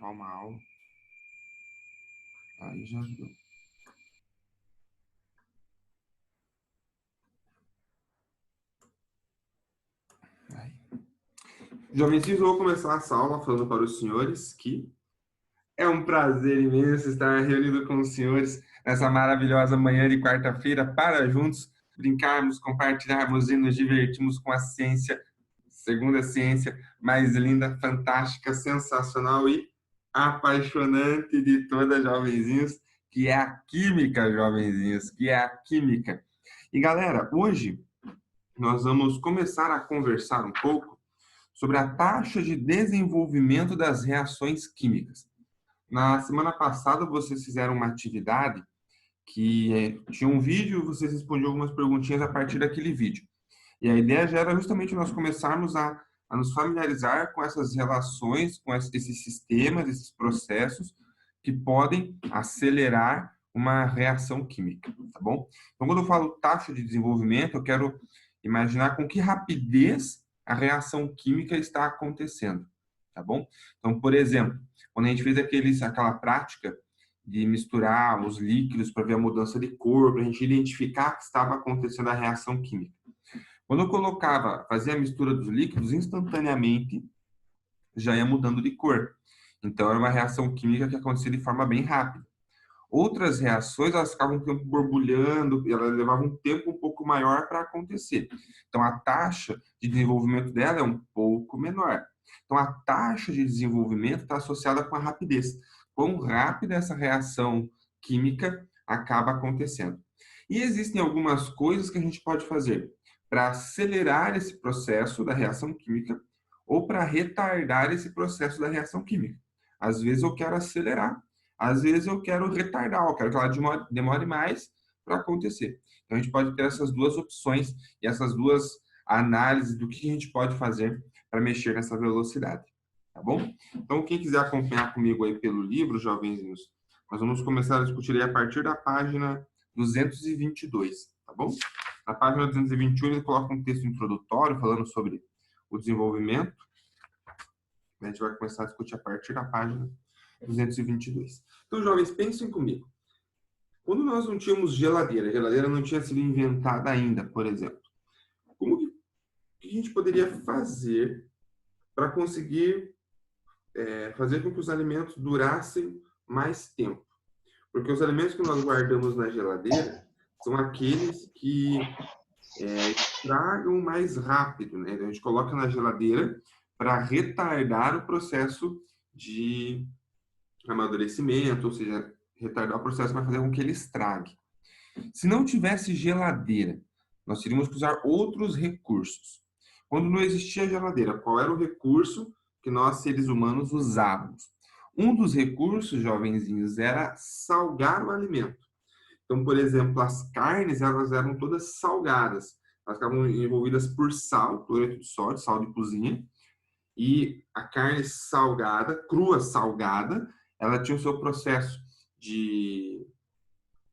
gravar uma aula. Aí já deu. Aí. Jovenzinhos, eu vou começar essa aula falando para os senhores que é um prazer imenso estar reunido com os senhores nessa maravilhosa manhã de quarta-feira para juntos brincarmos, compartilharmos e nos divertirmos com a ciência, segundo a ciência mais linda, fantástica, sensacional e apaixonante de todas, jovenzinhos, que é a química, jovenzinhos, que é a química. E galera, hoje nós vamos começar a conversar um pouco sobre a taxa de desenvolvimento das reações químicas. Na semana passada, vocês fizeram uma atividade que tinha um vídeo, vocês respondiam algumas perguntinhas a partir daquele vídeo. E a ideia já era justamente nós começarmos a nos familiarizar com essas relações, com esses sistemas, esses processos que podem acelerar uma reação química, tá bom? Então, quando eu falo taxa de desenvolvimento, eu quero imaginar com que rapidez a reação química está acontecendo, tá bom? Então, por exemplo, quando a gente fez aquela prática de misturar os líquidos para ver a mudança de cor, para a gente identificar que estava acontecendo a reação química. Quando eu fazia a mistura dos líquidos, instantaneamente já ia mudando de cor. Então, era uma reação química que acontecia de forma bem rápida. Outras reações, elas ficavam um tempo borbulhando, elas levavam um tempo um pouco maior para acontecer. Então, a taxa de desenvolvimento dela é um pouco menor. Então, a taxa de desenvolvimento está associada com a rapidez. Quão rápida essa reação química acaba acontecendo. E existem algumas coisas que a gente pode fazer para acelerar esse processo da reação química ou para retardar esse processo da reação química. Às vezes eu quero acelerar, às vezes eu quero retardar, eu quero que ela demore mais para acontecer. Então a gente pode ter essas duas opções e essas duas análises do que a gente pode fazer para mexer nessa velocidade, tá bom? Então quem quiser acompanhar comigo aí pelo livro, jovenzinhos, nós vamos começar a discutir aí a partir da página 222, tá bom? Na página 221 ele coloca um texto introdutório falando sobre o desenvolvimento. A gente vai começar a discutir a partir da página 222. Então, jovens, pensem comigo. Quando nós não tínhamos geladeira, a geladeira não tinha sido inventada ainda, por exemplo, como que a gente poderia fazer para conseguir fazer com que os alimentos durassem mais tempo? Porque os alimentos que nós guardamos na geladeira são aqueles que estragam mais rápido, né? Então, a gente coloca na geladeira para retardar o processo de amadurecimento, ou seja, retardar o processo vai fazer com que ele estrague. Se não tivesse geladeira, nós teríamos que usar outros recursos. Quando não existia geladeira, qual era o recurso que nós, seres humanos, usávamos? Um dos recursos, jovenzinhos, era salgar o alimento. Então, por exemplo, as carnes, elas eram todas salgadas. Elas ficavam envolvidas por sal, cloreto de sódio, sal de cozinha. E a carne salgada, crua salgada, ela tinha o seu processo de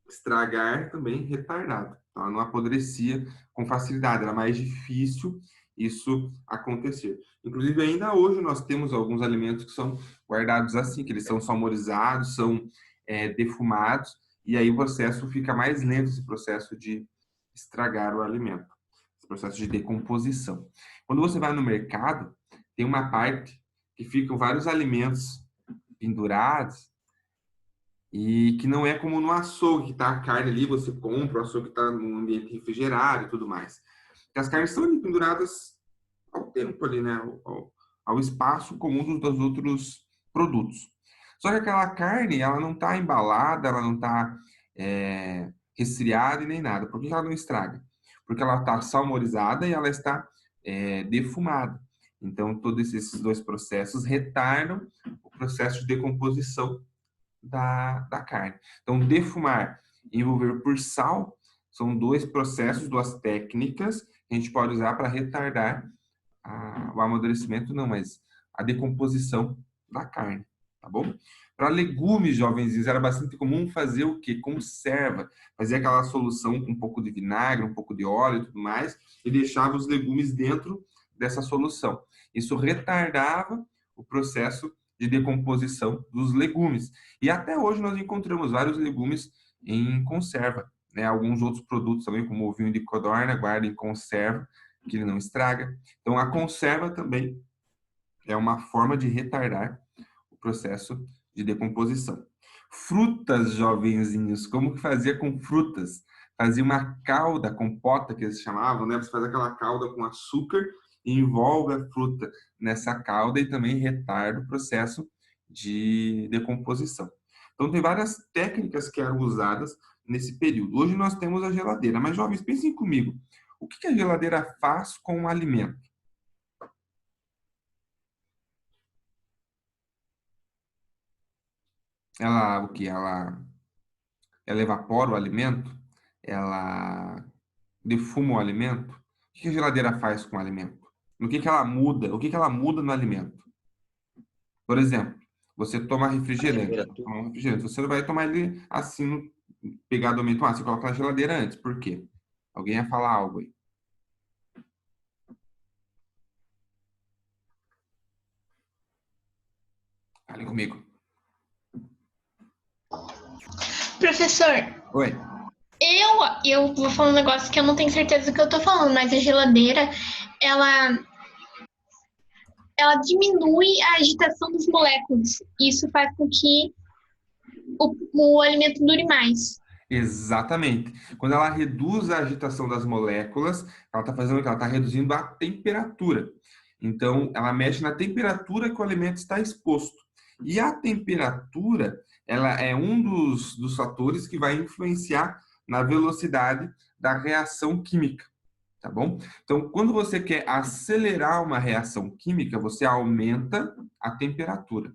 estragar também retardado. Então, ela não apodrecia com facilidade, era mais difícil isso acontecer. Inclusive, ainda hoje nós temos alguns alimentos que são guardados assim, que eles são salmorizados, são defumados, e aí o processo fica mais lento, esse processo de estragar o alimento, esse processo de decomposição. Quando você vai no mercado, tem uma parte que ficam vários alimentos pendurados e que não é como no açougue, que está a carne ali, você compra, o açougue está num ambiente refrigerado e tudo mais. Porque as carnes são ali penduradas ao tempo ali, né? Ao espaço comum dos outros produtos. Só que aquela carne, ela não está embalada, ela não está resfriada e nem nada. Por que ela não estraga? Porque ela está salmorizada e ela está defumada. Então, todos esses dois processos retardam o processo de decomposição da carne. Então, defumar e envolver por sal são dois processos, duas técnicas que a gente pode usar para retardar o amadurecimento, não, mas a decomposição da carne, tá bom? Para legumes, jovens, era bastante comum fazer o quê? Conserva. Fazer aquela solução com um pouco de vinagre, um pouco de óleo e tudo mais, e deixava os legumes dentro dessa solução. Isso retardava o processo de decomposição dos legumes. E até hoje nós encontramos vários legumes em conserva, né? Alguns outros produtos também, como o vinho de codorna, guarda em conserva, que ele não estraga. Então, a conserva também é uma forma de retardar o processo de decomposição. Frutas, jovenzinhos, como que fazia com frutas? Fazia uma calda, compota que eles chamavam, né? Você faz aquela calda com açúcar e envolve a fruta nessa calda e também retarda o processo de decomposição. Então, tem várias técnicas que eram usadas nesse período. Hoje nós temos a geladeira, mas jovens, pensem comigo, o que a geladeira faz com o alimento? Ela, o que? Ela evapora o alimento? Ela defuma o alimento? O que a geladeira faz com o alimento? No que ela muda? O que ela muda no alimento? Por exemplo, você toma A refrigerante. temperatura. Toma um refrigerante. Você não vai tomar ele assim, pegar do momento, você coloca na geladeira antes. Por quê? Alguém ia falar algo aí. Falem comigo. Professor, Oi. eu vou falar um negócio que eu não tenho certeza do que eu tô falando, mas a geladeira, ela, ela diminui a agitação das moléculas. Isso faz com que o alimento dure mais. Exatamente. Quando ela reduz a agitação das moléculas, ela está fazendo o que? Ela está reduzindo a temperatura. Então, ela mexe na temperatura que o alimento está exposto. E a temperatura, ela é um dos fatores que vai influenciar na velocidade da reação química, tá bom? Então, quando você quer acelerar uma reação química, você aumenta a temperatura.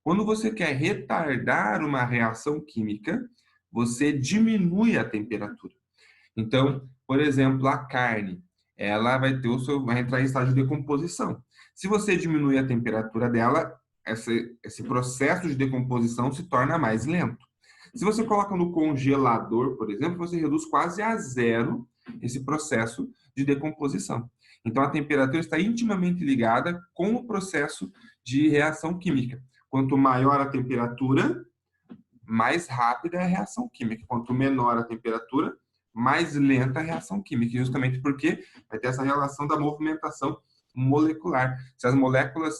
Quando você quer retardar uma reação química, você diminui a temperatura. Então, por exemplo, a carne, ela vai entrar em estágio de decomposição. Se você diminui a temperatura dela, esse processo de decomposição se torna mais lento. Se você coloca no congelador, por exemplo, você reduz quase a zero esse processo de decomposição. Então, a temperatura está intimamente ligada com o processo de reação química. Quanto maior a temperatura, mais rápida é a reação química. Quanto menor a temperatura, mais lenta a reação química, justamente porque vai ter essa relação da movimentação molecular. Se as moléculas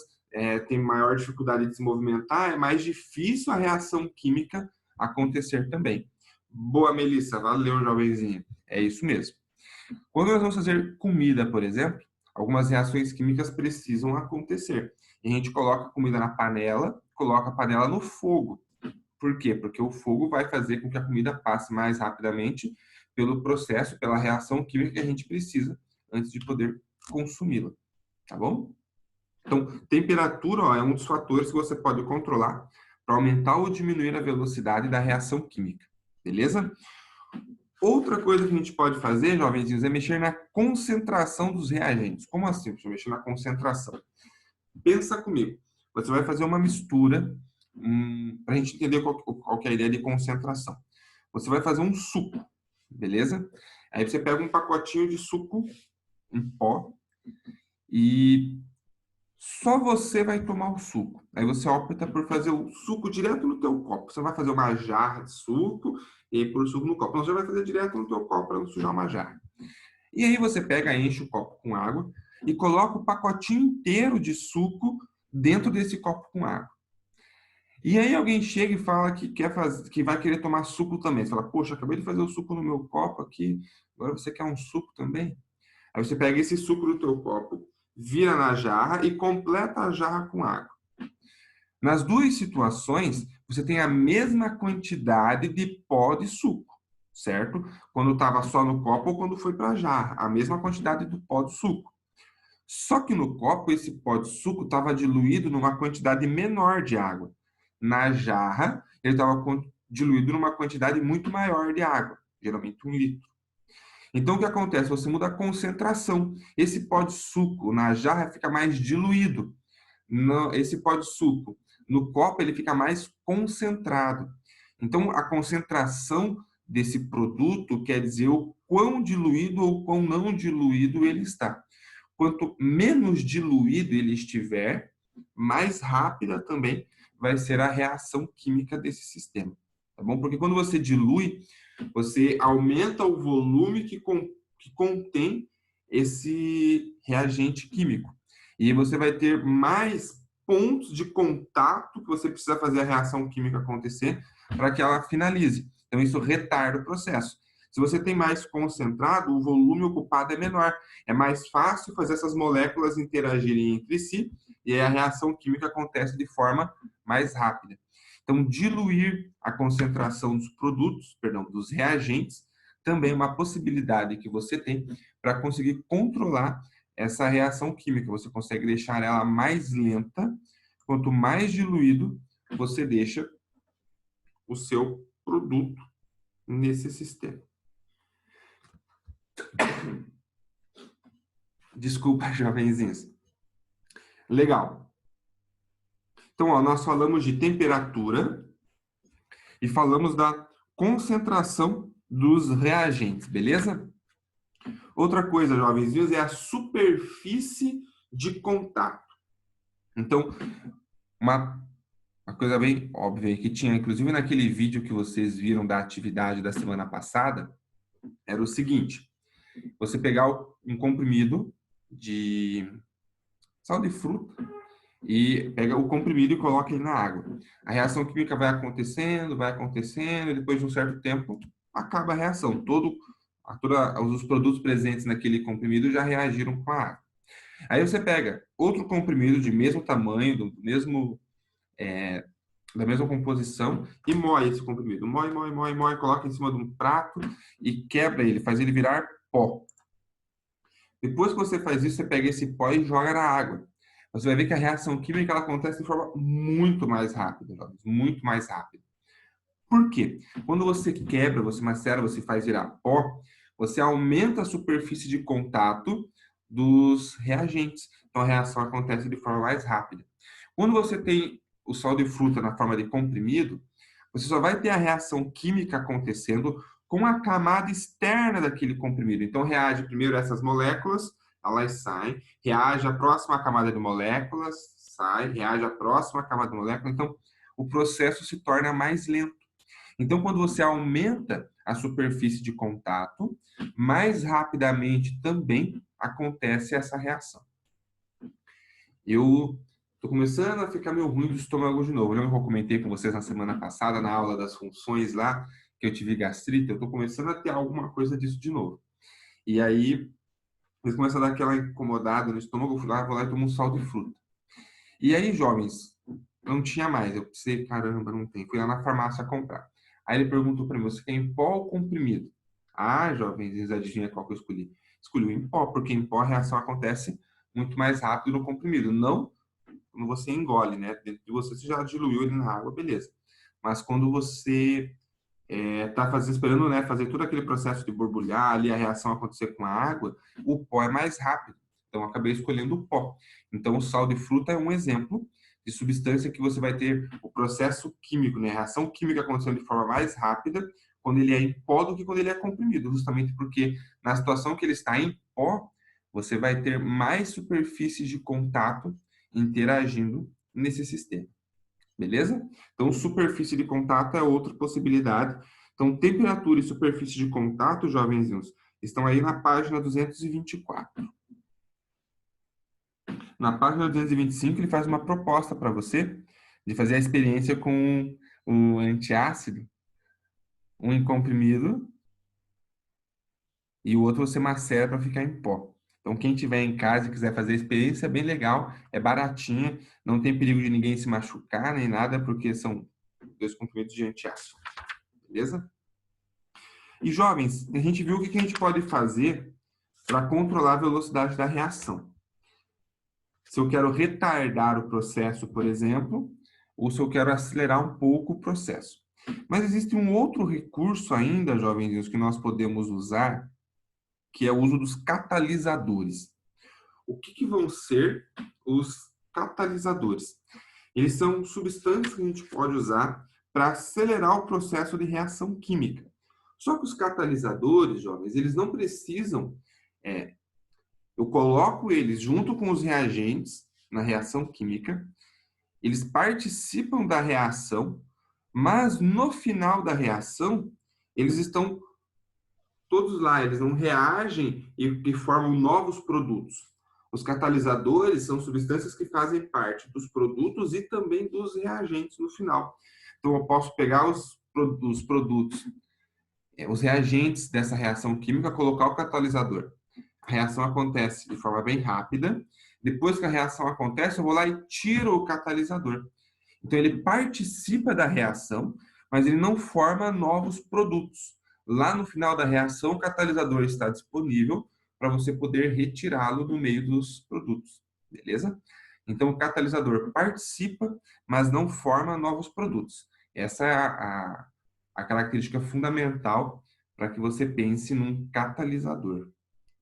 têm maior dificuldade de se movimentar, é mais difícil a reação química acontecer também. Boa, Melissa. Valeu, jovenzinho. É isso mesmo. Quando nós vamos fazer comida, por exemplo, algumas reações químicas precisam acontecer. E a gente coloca a comida na panela, coloca a panela no fogo. Por quê? Porque o fogo vai fazer com que a comida passe mais rapidamente pelo processo, pela reação química que a gente precisa antes de poder consumi-la. Tá bom? Então, temperatura, ó, é um dos fatores que você pode controlar para aumentar ou diminuir a velocidade da reação química. Beleza? Outra coisa que a gente pode fazer, jovenzinhos, é mexer na concentração dos reagentes. Como assim? Deixa eu mexer na concentração. Pensa comigo. Você vai fazer uma mistura, para a gente entender qual que é a ideia de concentração. Você vai fazer um suco, beleza? Aí você pega um pacotinho de suco em pó e só você vai tomar o suco. Aí você opta por fazer o suco direto no teu copo. Você vai fazer uma jarra de suco e aí pôr o suco no copo. Não, você vai fazer direto no teu copo para não sujar uma jarra. E aí você pega, enche o copo com água e coloca o pacotinho inteiro de suco dentro desse copo com água. E aí alguém chega e fala que quer fazer, que vai querer tomar suco também. Você fala, poxa, acabei de fazer o suco no meu copo aqui, agora você quer um suco também? Aí você pega esse suco do teu copo, vira na jarra e completa a jarra com água. Nas duas situações, você tem a mesma quantidade de pó de suco, certo? Quando estava só no copo ou quando foi para a jarra, a mesma quantidade do pó de suco. Só que no copo, esse pó de suco estava diluído numa quantidade menor de água. Na jarra, ele estava diluído numa quantidade muito maior de água, geralmente 1 litro. Então, o que acontece? Você muda a concentração. Esse pó de suco na jarra fica mais diluído. Esse pó de suco no copo, ele fica mais concentrado. Então, a concentração desse produto quer dizer o quão diluído ou quão não diluído ele está. Quanto menos diluído ele estiver, mais rápida também vai ser a reação química desse sistema, tá bom? Porque quando você dilui, você aumenta o volume que contém esse reagente químico. E você vai ter mais pontos de contato que você precisa fazer a reação química acontecer para que ela finalize. Então, isso retarda o processo. Se você tem mais concentrado, o volume ocupado é menor. É mais fácil fazer essas moléculas interagirem entre si e aí a reação química acontece de forma mais rápida. Então, diluir a concentração dos produtos, perdão, dos reagentes, também é uma possibilidade que você tem para conseguir controlar essa reação química. Você consegue deixar ela mais lenta. Quanto mais diluído você deixa o seu produto nesse sistema. Desculpa, jovenzinhos. Legal. Então, ó, nós falamos de temperatura e falamos da concentração dos reagentes, beleza? Outra coisa, jovenzinhos, é a superfície de contato. Então, uma coisa bem óbvia que tinha, inclusive naquele vídeo que vocês viram da atividade da semana passada, era o seguinte: você pegar um comprimido de sal de fruta e pega o comprimido e coloca ele na água. A reação química vai acontecendo, e depois de um certo tempo acaba a reação. Todos os produtos presentes naquele comprimido já reagiram com a água. Aí você pega outro comprimido de mesmo tamanho, da mesma composição e moe esse comprimido. Moe, coloca em cima de um prato e quebra ele, faz ele virar pó. Depois que você faz isso, você pega esse pó e joga na água. Você vai ver que a reação química ela acontece de forma muito mais rápida, jovens, muito mais rápida. Por quê? Quando você quebra, você macera, você faz virar pó, você aumenta a superfície de contato dos reagentes. Então a reação acontece de forma mais rápida. Quando você tem o sal de fruta na forma de comprimido, você só vai ter a reação química acontecendo com a camada externa daquele comprimido. Então reage primeiro essas moléculas, elas saem, reage à próxima camada de moléculas, sai, reage à próxima camada de moléculas. Então o processo se torna mais lento. Então, quando você aumenta a superfície de contato, mais rapidamente também acontece essa reação. Eu estou começando a ficar meio ruim do estômago de novo. Lembra que eu comentei com vocês na semana passada, na aula das funções lá, que eu tive gastrite? Eu estou começando a ter alguma coisa disso de novo. E aí, eu começo a dar aquela incomodada no estômago, vou lá e tomo um sal de fruta. E aí, jovens, não tinha mais. Eu pensei, caramba, não tem. Fui lá na farmácia comprar. Aí ele perguntou para mim, você quer em pó ou comprimido? Ah, jovens, adivinha qual que eu escolhi? Escolhi o em pó, porque em pó a reação acontece muito mais rápido no comprimido. Não quando você engole, né? Dentro de você já diluiu ele na água, beleza. Mas quando você está esperando, né, fazer todo aquele processo de borbulhar ali, a reação acontecer com a água, o pó é mais rápido. Então, eu acabei escolhendo o pó. Então, o sal de fruta é um exemplo de substância que você vai ter o processo químico, né? A reação química acontecendo de forma mais rápida quando ele é em pó do que quando ele é comprimido, justamente porque na situação que ele está em pó, você vai ter mais superfícies de contato interagindo nesse sistema. Beleza? Então, superfície de contato é outra possibilidade. Então, temperatura e superfície de contato, jovenzinhos, estão aí na página 224. Na página 225, ele faz uma proposta para você de fazer a experiência com o antiácido, um em comprimido e o outro você macera para ficar em pó. Então, quem tiver em casa e quiser fazer a experiência, é bem legal, é baratinha, não tem perigo de ninguém se machucar nem nada, porque são 2 comprimidos de antiácido. Beleza? E, jovens, a gente viu o que a gente pode fazer para controlar a velocidade da reação. Se eu quero retardar o processo, por exemplo, ou se eu quero acelerar um pouco o processo. Mas existe um outro recurso ainda, jovens, que nós podemos usar, que é o uso dos catalisadores. O que vão ser os catalisadores? Eles são substâncias que a gente pode usar para acelerar o processo de reação química. Só que os catalisadores, jovens, eles não precisam... eu coloco eles junto com os reagentes na reação química, eles participam da reação, mas no final da reação, eles estão todos lá, eles não reagem e formam novos produtos. Os catalisadores são substâncias que fazem parte dos produtos e também dos reagentes no final. Então, eu posso pegar os produtos, os reagentes dessa reação química, colocar o catalisador. A reação acontece de forma bem rápida. Depois que a reação acontece, eu vou lá e tiro o catalisador. Então, ele participa da reação, mas ele não forma novos produtos. Lá no final da reação, o catalisador está disponível para você poder retirá-lo do meio dos produtos, beleza? Então, o catalisador participa, mas não forma novos produtos. Essa é a característica fundamental para que você pense num catalisador,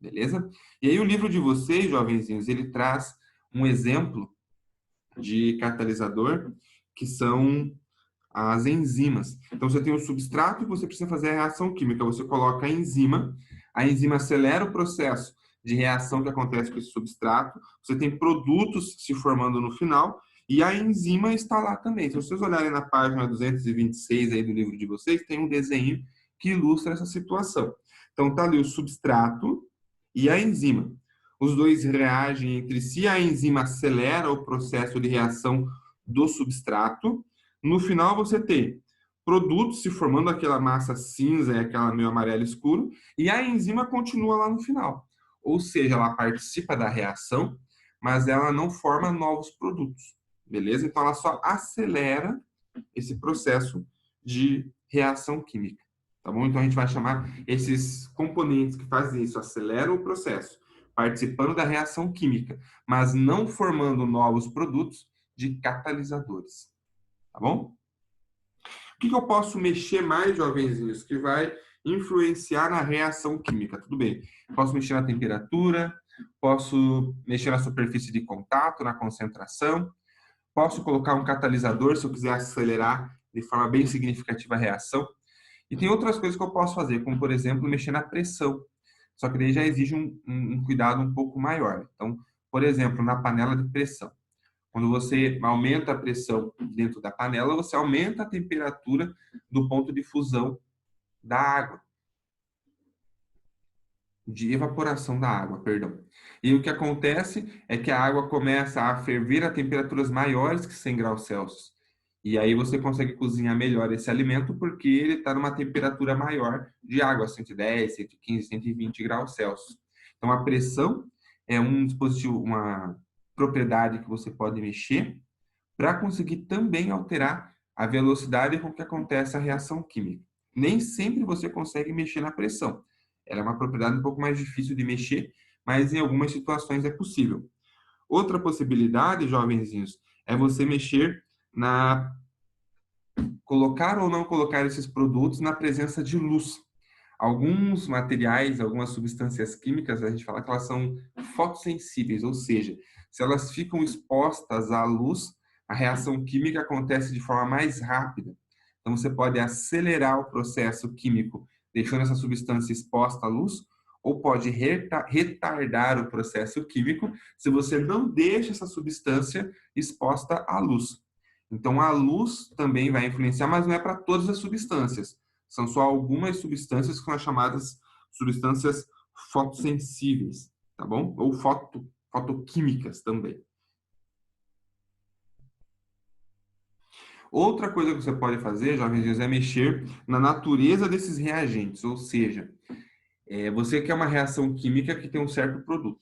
beleza? E aí, o livro de vocês, jovenzinhos, ele traz um exemplo de catalisador, que são as enzimas. Então, você tem o substrato e você precisa fazer a reação química. Você coloca a enzima acelera o processo de reação que acontece com esse substrato. Você tem produtos se formando no final e a enzima está lá também. Se vocês olharem na página 226 aí do livro de vocês, tem um desenho que ilustra essa situação. Então, está ali o substrato e a enzima. Os dois reagem entre si, a enzima acelera o processo de reação do substrato. No final, você tem produtos se formando, aquela massa cinza e aquela meio amarelo escuro, e a enzima continua lá no final. Ou seja, ela participa da reação, mas ela não forma novos produtos, beleza? Então, ela só acelera esse processo de reação química, tá bom? Então, a gente vai chamar esses componentes que fazem isso, aceleram o processo, participando da reação química, mas não formando novos produtos, de catalisadores. Tá bom? O que eu posso mexer mais, jovenzinhos, que vai influenciar na reação química? Tudo bem. Posso mexer na temperatura, posso mexer na superfície de contato, na concentração, posso colocar um catalisador se eu quiser acelerar de forma bem significativa a reação. E tem outras coisas que eu posso fazer, como, por exemplo, mexer na pressão. Só que daí já exige um cuidado um pouco maior. Então, por exemplo, na panela de pressão. Quando você aumenta a pressão dentro da panela, você aumenta a temperatura do ponto de fusão da água. De evaporação da água, perdão. E o que acontece é que a água começa a ferver a temperaturas maiores que 100 graus Celsius. E aí você consegue cozinhar melhor esse alimento porque ele está numa temperatura maior de água, 110, 115, 120 graus Celsius. Então, a pressão é um dispositivo, uma propriedade que você pode mexer para conseguir também alterar a velocidade com que acontece a reação química. Nem sempre você consegue mexer na pressão. Ela é uma propriedade um pouco mais difícil de mexer, mas em algumas situações é possível. Outra possibilidade, jovenzinhos, é você mexer na colocar ou não colocar esses produtos na presença de luz. Alguns materiais, algumas substâncias químicas, a gente fala que elas são fotossensíveis, ou seja, se elas ficam expostas à luz, a reação química acontece de forma mais rápida. Então, você pode acelerar o processo químico, deixando essa substância exposta à luz, ou pode retardar o processo químico se você não deixa essa substância exposta à luz. Então, a luz também vai influenciar, mas não é para todas as substâncias. São só algumas substâncias que são as chamadas substâncias fotossensíveis, tá bom? Ou fotoquímicas também. Outra coisa que você pode fazer, jovens, é mexer na natureza desses reagentes, ou seja, você quer uma reação química que tem um certo produto,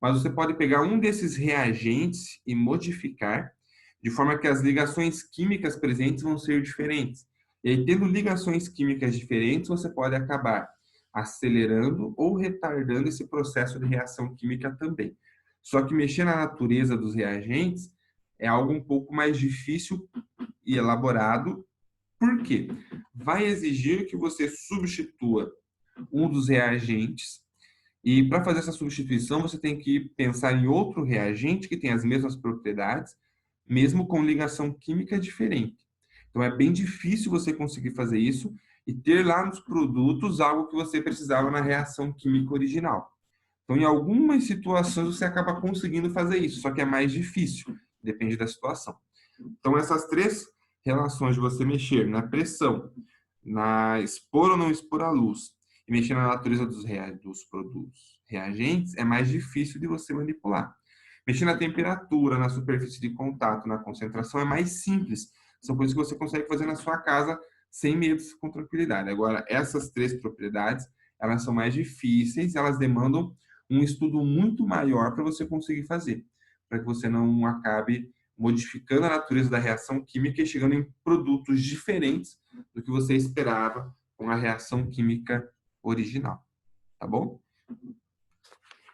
mas você pode pegar um desses reagentes e modificar de forma que as ligações químicas presentes vão ser diferentes. E aí, tendo ligações químicas diferentes, você pode acabar acelerando ou retardando esse processo de reação química também. Só que mexer na natureza dos reagentes é algo um pouco mais difícil e elaborado. Por quê? Vai exigir que você substitua um dos reagentes e para fazer essa substituição você tem que pensar em outro reagente que tem as mesmas propriedades, mesmo com ligação química diferente. Então, é bem difícil você conseguir fazer isso e ter lá nos produtos algo que você precisava na reação química original. Então, em algumas situações, você acaba conseguindo fazer isso, só que é mais difícil, depende da situação. Então, essas três relações de você mexer na pressão, na expor ou não expor a luz, e mexer na natureza dos produtos reagentes, é mais difícil de você manipular. Mexer na temperatura, na superfície de contato, na concentração, é mais simples. São coisas que você consegue fazer na sua casa sem medo, com tranquilidade. Agora, essas três propriedades, elas são mais difíceis, elas demandam um estudo muito maior para você conseguir fazer, para que você não acabe modificando a natureza da reação química e chegando em produtos diferentes do que você esperava com a reação química original, tá bom?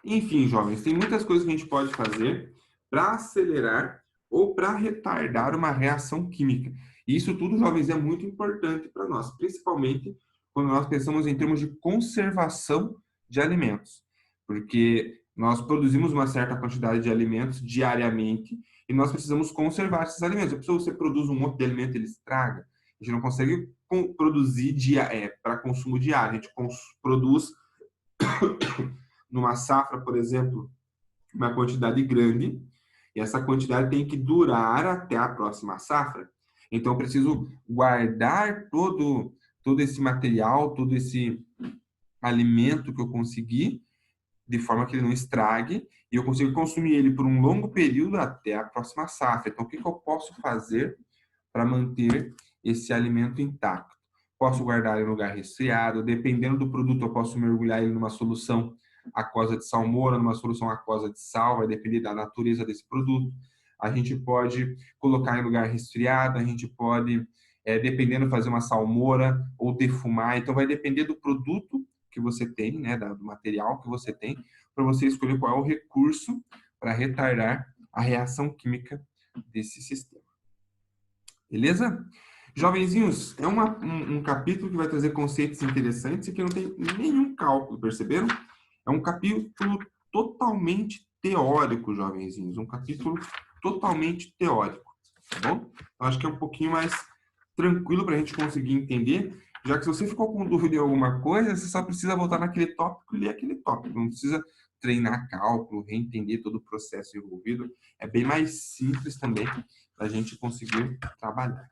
Enfim, jovens, tem muitas coisas que a gente pode fazer para acelerar ou para retardar uma reação química. E isso tudo, jovens, é muito importante para nós, principalmente quando nós pensamos em termos de conservação de alimentos, porque nós produzimos uma certa quantidade de alimentos diariamente e nós precisamos conservar esses alimentos. Se você produz um monte de alimento, ele estraga. A gente não consegue produzir para consumo diário, a gente produz numa safra, por exemplo, uma quantidade grande, e essa quantidade tem que durar até a próxima safra. Então, eu preciso guardar todo esse material, todo esse alimento que eu consegui, de forma que ele não estrague, e eu consigo consumir ele por um longo período até a próxima safra. Então, o que eu posso fazer para manter esse alimento intacto? Posso guardar ele em lugar resfriado, dependendo do produto, eu posso mergulhar ele numa solução aquosa de salmoura, numa solução aquosa de sal, vai depender da natureza desse produto. A gente pode colocar em lugar resfriado, a gente pode, dependendo, fazer uma salmoura ou defumar. Então, vai depender do produto que você tem, né, do material que você tem, para você escolher qual é o recurso para retardar a reação química desse sistema. Beleza? Jovenzinhos, é um capítulo que vai trazer conceitos interessantes e que não tem nenhum cálculo, perceberam? É um capítulo totalmente teórico, jovenzinhos. Um capítulo totalmente teórico, tá bom? Eu acho que é um pouquinho mais tranquilo para a gente conseguir entender, já que se você ficou com dúvida em alguma coisa, você só precisa voltar naquele tópico e ler aquele tópico. Não precisa treinar cálculo, reentender todo o processo envolvido. É bem mais simples também da gente conseguir trabalhar.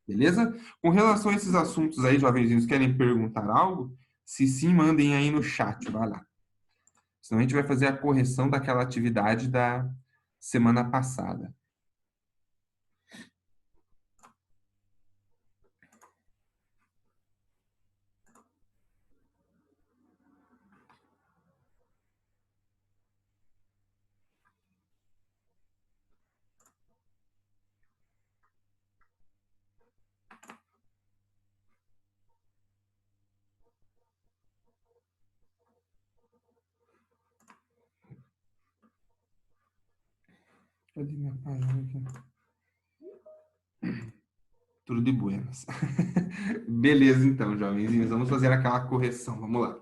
Beleza? Com relação a esses assuntos aí, jovenzinhos, querem perguntar algo? Se sim, mandem aí no chat, vai lá. Senão a gente vai fazer a correção daquela atividade da semana passada. Cadê minha página aqui? Tudo de buenas. Beleza, então, jovenzinhos. Vamos fazer aquela correção. Vamos lá.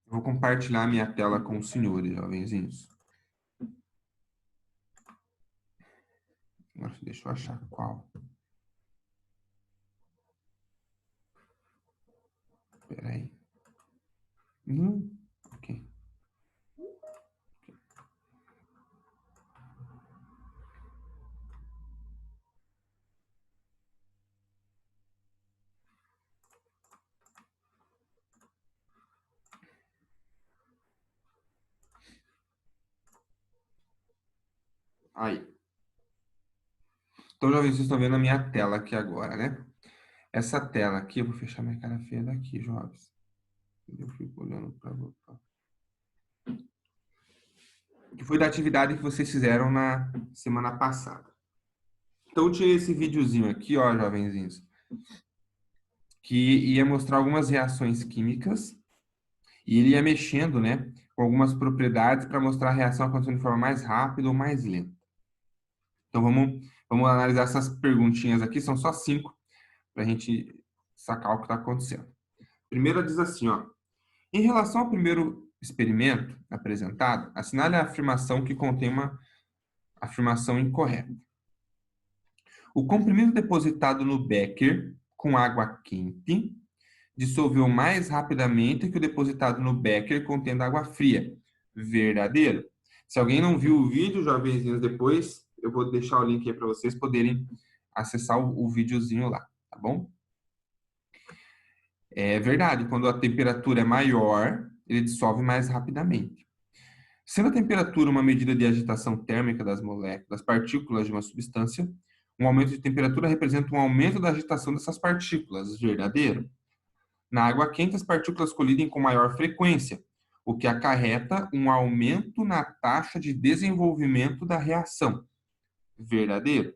Vou compartilhar minha tela com os senhores, jovenzinhos. Nossa, deixa eu achar qual. Espera aí. Ok. Aí. Então, já vocês estão vendo a minha tela aqui agora, né? Essa tela aqui, eu vou fechar minha cara feia daqui, jovens. Eu fico olhando para voltar. Que foi da atividade que vocês fizeram na semana passada. Então, eu tirei esse videozinho aqui, ó, jovenzinhos, que ia mostrar algumas reações químicas e ele ia mexendo, né, com algumas propriedades para mostrar a reação acontecendo de forma mais rápida ou mais lenta. Então, vamos analisar essas perguntinhas aqui, são só 5, para a gente sacar o que está acontecendo. Primeiro, diz assim, ó, em relação ao primeiro experimento apresentado, assinale a afirmação que contém uma afirmação incorreta. O comprimido depositado no becker com água quente dissolveu mais rapidamente que o depositado no becker contendo água fria. Verdadeiro. Se alguém não viu o vídeo, jovenzinhos, depois eu vou deixar o link aí para vocês poderem acessar o videozinho lá, tá bom? É verdade, quando a temperatura é maior, ele dissolve mais rapidamente. Sendo a temperatura uma medida de agitação térmica das moléculas, das partículas de uma substância, um aumento de temperatura representa um aumento da agitação dessas partículas. Verdadeiro. Na água quente, as partículas colidem com maior frequência, o que acarreta um aumento na taxa de desenvolvimento da reação. Verdadeiro.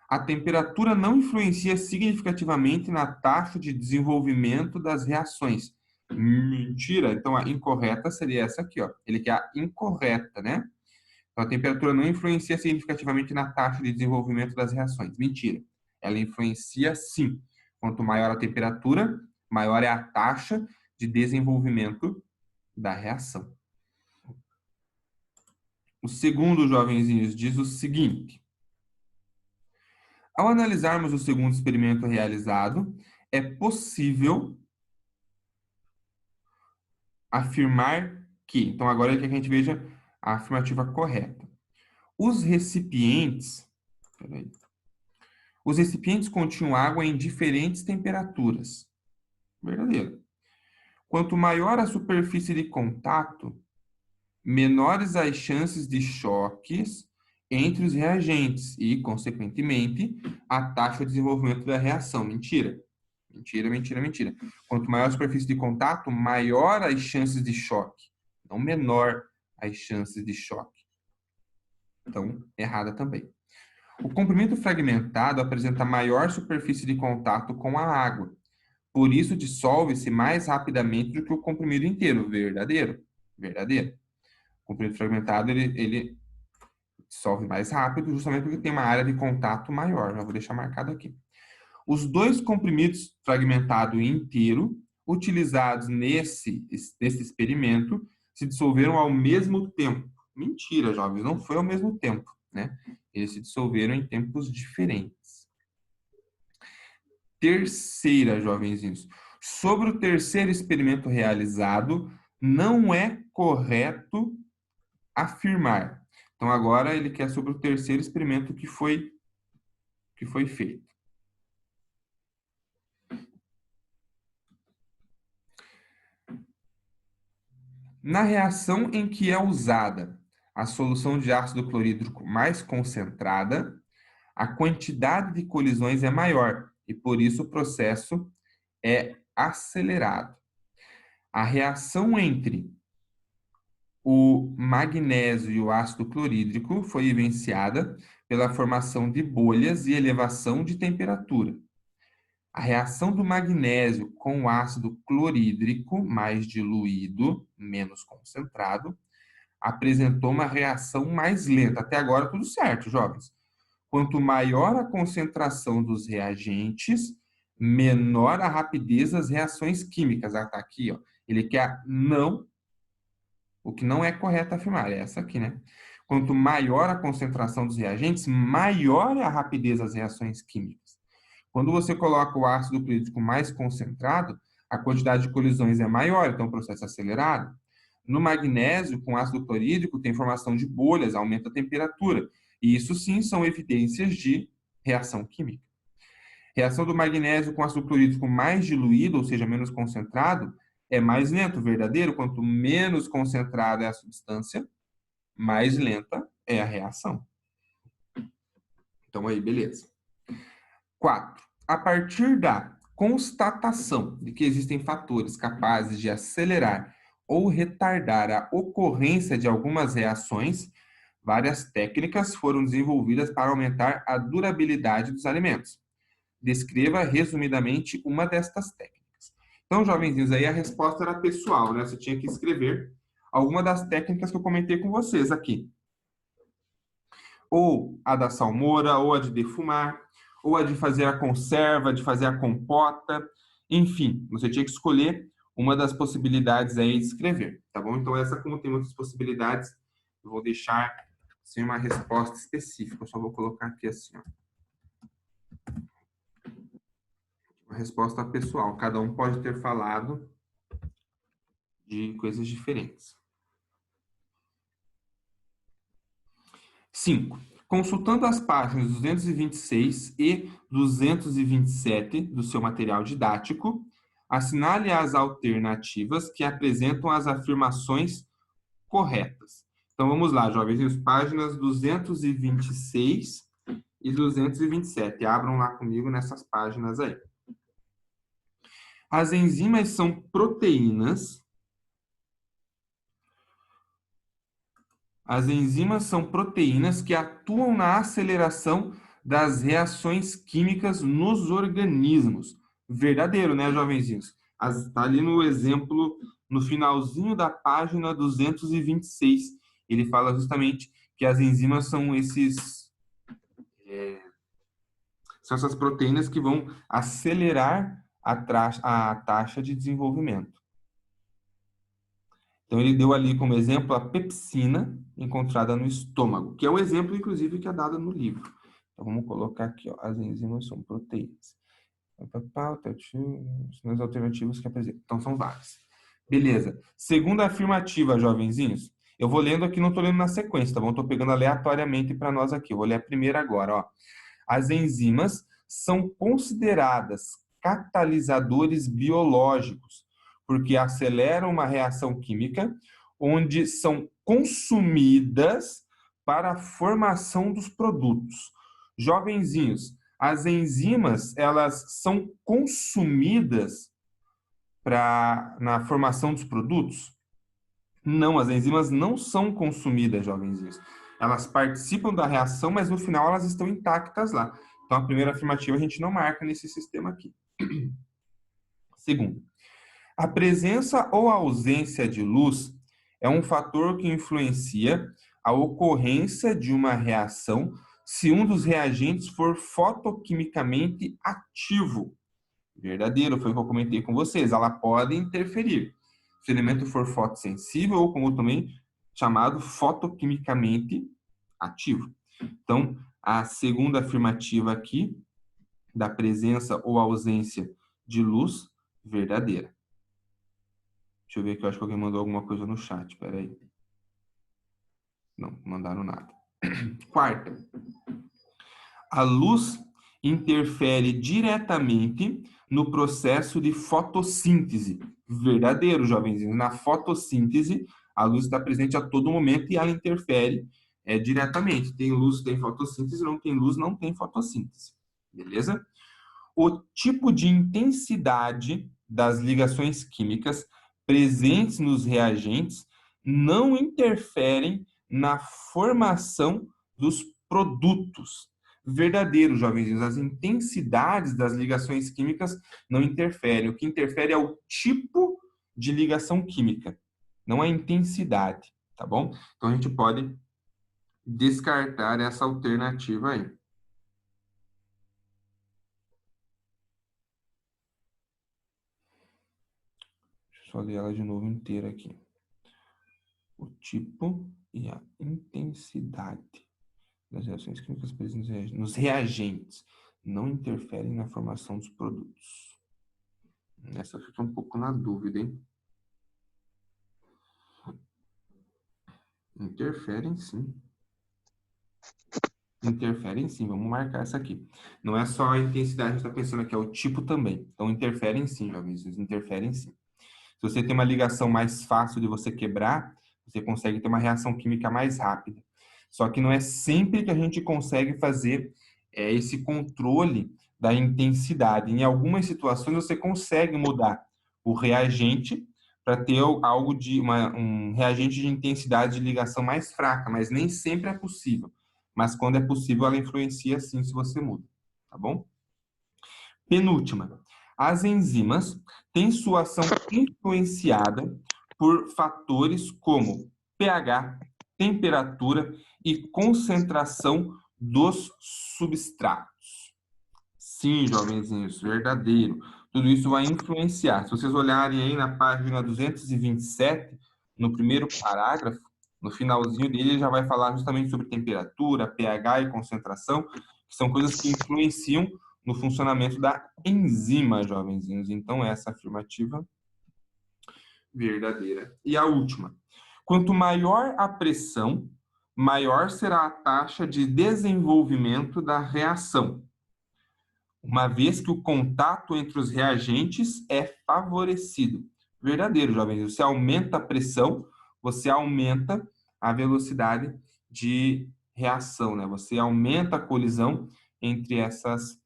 A temperatura não influencia significativamente na taxa de desenvolvimento das reações. Mentira. Então, a incorreta seria essa aqui, ó. Ele quer a incorreta, né? Então, a temperatura não influencia significativamente na taxa de desenvolvimento das reações. Mentira. Ela influencia sim. Quanto maior a temperatura, maior é a taxa de desenvolvimento da reação. O segundo, jovenzinhos, diz o seguinte. Ao analisarmos o segundo experimento realizado, é possível afirmar que... Então, agora é que a gente veja a afirmativa correta. Os recipientes continham água em diferentes temperaturas. Verdadeiro. Quanto maior a superfície de contato, menores as chances de choques entre os reagentes e, consequentemente, a taxa de desenvolvimento da reação. Mentira. Mentira, mentira, mentira. Quanto maior a superfície de contato, maior as chances de choque, não menor as chances de choque. Então, errada também. O comprimento fragmentado apresenta maior superfície de contato com a água. Por isso, dissolve-se mais rapidamente do que o comprimido inteiro. Verdadeiro? Verdadeiro. O comprimido fragmentado, ele dissolve mais rápido, justamente porque tem uma área de contato maior. Já vou deixar marcado aqui. Os dois comprimidos fragmentado e inteiro, utilizados nesse experimento, se dissolveram ao mesmo tempo. Mentira, jovens, não foi ao mesmo tempo, né? Eles se dissolveram em tempos diferentes. Terceira, jovenzinhos. Sobre o terceiro experimento realizado, não é correto afirmar. Então, agora ele quer sobre o terceiro experimento que foi feito. Na reação em que é usada a solução de ácido clorídrico mais concentrada, a quantidade de colisões é maior e, por isso, o processo é acelerado. A reação entre o magnésio e o ácido clorídrico foi evidenciada pela formação de bolhas e elevação de temperatura. A reação do magnésio com o ácido clorídrico mais diluído, menos concentrado, apresentou uma reação mais lenta. Até agora tudo certo, jovens. Quanto maior a concentração dos reagentes, menor a rapidez das reações químicas. Ah, tá aqui, ó. Ele quer não, o que não é correto afirmar, é essa aqui, né? Quanto maior a concentração dos reagentes, maior é a rapidez das reações químicas. Quando você coloca o ácido clorídrico mais concentrado, a quantidade de colisões é maior, então o processo é acelerado. No magnésio, com ácido clorídrico, tem formação de bolhas, aumenta a temperatura. E isso sim são evidências de reação química. Reação do magnésio com ácido clorídrico mais diluído, ou seja, menos concentrado, é mais lento, verdadeiro. Quanto menos concentrada é a substância, mais lenta é a reação. Então aí, beleza. 4. A partir da constatação de que existem fatores capazes de acelerar ou retardar a ocorrência de algumas reações, várias técnicas foram desenvolvidas para aumentar a durabilidade dos alimentos. Descreva resumidamente uma destas técnicas. Então, jovenzinhos, aí a resposta era pessoal, né? Você tinha que escrever alguma das técnicas que eu comentei com vocês aqui. Ou a da salmoura, ou a de defumar, ou a de fazer a conserva, de fazer a compota. Enfim, você tinha que escolher uma das possibilidades aí de escrever, tá bom? Então, essa, como tem muitas possibilidades, eu vou deixar sem uma resposta específica. Eu só vou colocar aqui assim, ó. resposta pessoal. Cada um pode ter falado de coisas diferentes. 5. Consultando as páginas 226 e 227 do seu material didático, assinale as alternativas que apresentam as afirmações corretas. Então, vamos lá, jovens, páginas 226 e 227. Abram lá comigo nessas páginas aí. As enzimas são proteínas. As enzimas são proteínas que atuam na aceleração das reações químicas nos organismos. Verdadeiro, né, jovenzinhos? Está ali no exemplo, no finalzinho da página 226. Ele fala justamente que as enzimas são são essas proteínas que vão acelerar a taxa de desenvolvimento. Então, ele deu ali como exemplo a pepsina encontrada no estômago, que é o exemplo, inclusive, que é dado no livro. Então, vamos colocar aqui, ó, as enzimas são proteínas. As alternativas que apresentam. Então, são várias. Beleza. Segunda afirmativa, jovenzinhos. Eu vou lendo aqui, não estou lendo na sequência, tá bom? Estou pegando aleatoriamente para nós aqui. Eu vou ler a primeira agora, ó. As enzimas são consideradas catalisadores biológicos, porque aceleram uma reação química onde são consumidas para a formação dos produtos. Jovenzinhos, as enzimas, elas são consumidas na formação dos produtos? Não, as enzimas não são consumidas, jovenzinhos. Elas participam da reação, mas no final elas estão intactas lá. Então, a primeira afirmativa a gente não marca nesse sistema aqui. Segundo, a presença ou a ausência de luz é um fator que influencia a ocorrência de uma reação se um dos reagentes for fotoquimicamente ativo. Verdadeiro, foi o que eu comentei com vocês. Ela pode interferir. Se o elemento for fotossensível ou, como também chamado, fotoquimicamente ativo. Então, a segunda afirmativa aqui, da presença ou ausência de luz, verdadeira. Deixa eu ver aqui, eu acho que alguém mandou alguma coisa no chat, espera aí. Não, mandaram nada. Quarta, a luz interfere diretamente no processo de fotossíntese. Verdadeiro, jovenzinhos. Na fotossíntese, a luz está presente a todo momento e ela interfere diretamente. Tem luz, tem fotossíntese, não tem luz, não tem fotossíntese. Beleza? O tipo de intensidade das ligações químicas presentes nos reagentes não interferem na formação dos produtos. Verdadeiro, jovenzinhos. As intensidades das ligações químicas não interferem. O que interfere é o tipo de ligação química, não a intensidade, tá bom? Então, a gente pode descartar essa alternativa aí. Deixa eu só ler ela de novo inteira aqui. O tipo e a intensidade das reações químicas presentes nos reagentes não interferem na formação dos produtos. Essa fica um pouco na dúvida, hein? Interferem sim. Interferem sim, vamos marcar essa aqui. Não é só a intensidade, a gente está pensando aqui, é o tipo também. Então, interferem sim, jovens, interferem sim. Se você tem uma ligação mais fácil de você quebrar, você consegue ter uma reação química mais rápida. Só que não é sempre que a gente consegue fazer esse controle da intensidade. Em algumas situações, você consegue mudar o reagente para ter algo de um reagente de intensidade de ligação mais fraca, mas nem sempre é possível. Mas quando é possível, ela influencia sim se você muda, tá bom? Penúltima. As enzimas têm sua ação influenciada por fatores como pH, temperatura e concentração dos substratos. Sim, jovenzinhos, verdadeiro. Tudo isso vai influenciar. Se vocês olharem aí na página 227, no primeiro parágrafo, no finalzinho dele, ele já vai falar justamente sobre temperatura, pH e concentração, que são coisas que influenciam no funcionamento da enzima, jovenzinhos. Então, essa afirmativa verdadeira. E a última. Quanto maior a pressão, maior será a taxa de desenvolvimento da reação, uma vez que o contato entre os reagentes é favorecido. Verdadeiro, jovens. Você aumenta a pressão, você aumenta a velocidade de reação, né? Você aumenta a colisão entre essas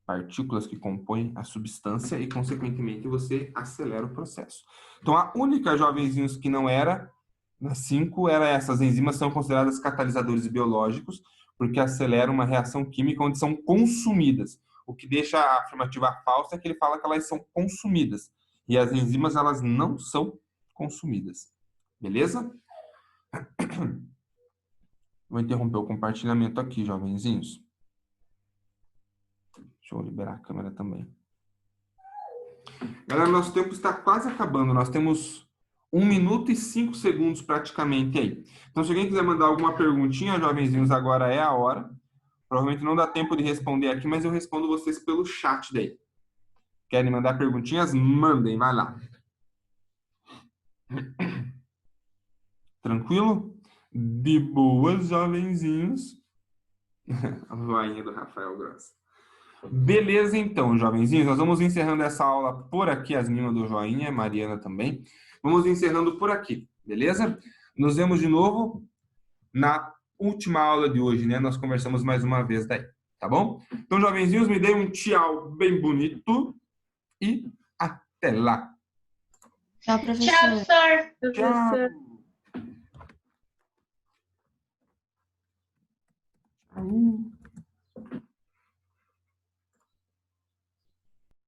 partículas que compõem a substância e, consequentemente, você acelera o processo. Então, a única, jovenzinhos, que não era, nas 5, era essas enzimas são consideradas catalisadores biológicos, porque aceleram uma reação química onde são consumidas. O que deixa a afirmativa falsa é que ele fala que elas são consumidas. E as enzimas, elas não são consumidas. Beleza? Vou interromper o compartilhamento aqui, jovenzinhos. Deixa eu liberar a câmera também. Galera, nosso tempo está quase acabando. Nós temos 1 minuto e 5 segundos praticamente aí. Então, se alguém quiser mandar alguma perguntinha, jovenzinhos, agora é a hora. Provavelmente não dá tempo de responder aqui, mas eu respondo vocês pelo chat daí. Querem mandar perguntinhas? Mandem, vai lá. Tranquilo? De boas, jovenzinhos. A voinha do Rafael Gross. Beleza, então, jovenzinhos. Nós vamos encerrando essa aula por aqui. As meninas do joinha, Mariana também. Vamos encerrando por aqui, beleza? Nos vemos de novo na última aula de hoje, né? Nós conversamos mais uma vez daí, tá bom? Então, jovenzinhos, me deem um tchau bem bonito e até lá. Tchau, professor. Tchau, professor. Tchau. Tchau.